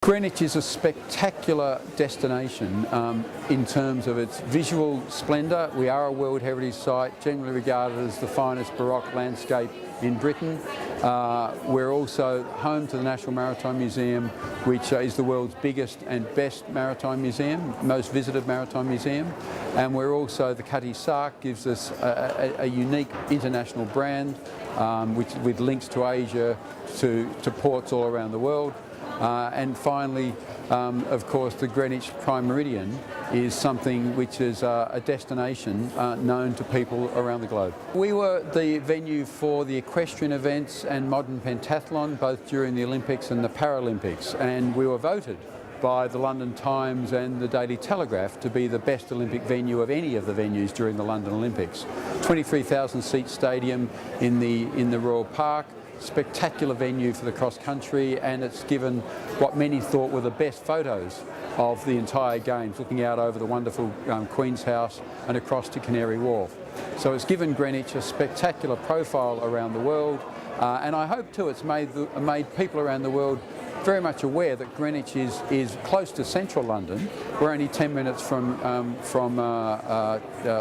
Greenwich is a spectacular destination in terms of its visual splendour. We are a World Heritage Site, generally regarded as the finest Baroque landscape in Britain. We're also home to the National Maritime Museum, which is the world's biggest and best maritime museum, most visited maritime museum. And we're also, the Cutty Sark gives us a unique international brand, with links to Asia, to ports all around the world. And finally, of course, the Greenwich Prime Meridian is something which is a destination known to people around the globe. We were the venue for the equestrian events and modern pentathlon, both during the Olympics and the Paralympics, and we were voted by the London Times and the Daily Telegraph to be the best Olympic venue of any of the venues during the London Olympics. 23,000 seat stadium in the Royal Park. Spectacular venue for the cross country, and it's given what many thought were the best photos of the entire games, looking out over the wonderful Queen's House and across to Canary Wharf. So it's given Greenwich a spectacular profile around the world, and I hope too it's made people around the world very much aware that Greenwich is close to central London. We're only 10 minutes from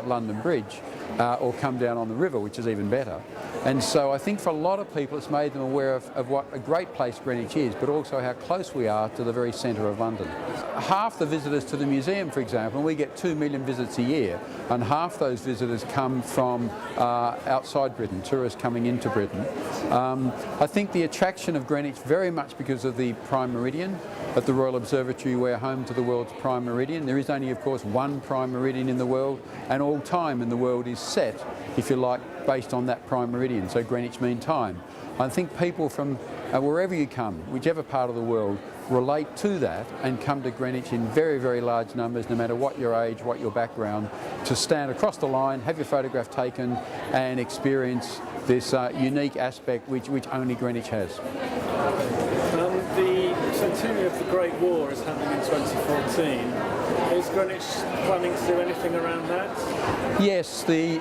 London Bridge, or come down on the river, which is even better. And so I think for a lot of people it's made them aware of what a great place Greenwich is, but also how close we are to the very centre of London. Half the visitors to the museum, for example, we get 2 million visits a year, and half those visitors come from outside Britain, tourists coming into Britain. I think the attraction of Greenwich, very much because of the Prime Meridian. At the Royal Observatory we're home to the world's Prime Meridian. There is only, of course, one Prime Meridian in the world, and all time in the world is set, if you like, based on that Prime Meridian, so Greenwich Mean Time. I think people from wherever you come, whichever part of the world, relate to that and come to Greenwich in very, very large numbers, no matter what your age, what your background, to stand across the line, have your photograph taken and experience this unique aspect which only Greenwich has. The centenary of the Great War is happening in 2014. Is Greenwich planning to do anything around that? Yes, the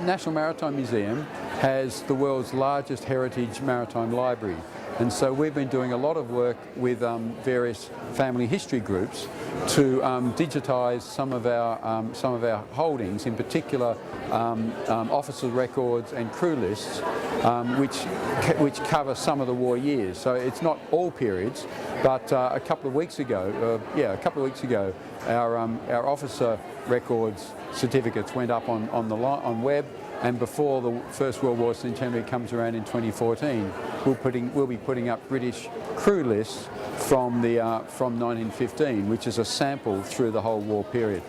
National Maritime Museum has the world's largest heritage maritime library, and so we've been doing a lot of work with various family history groups to digitise some of our holdings, in particular officer records and crew lists, which cover some of the war years. So it's not all periods, but a couple of weeks ago, our officer records certificates went up on web. And before the First World War centenary comes around in 2014, we'll be putting up British crew lists from 1915, which is a sample through the whole war period.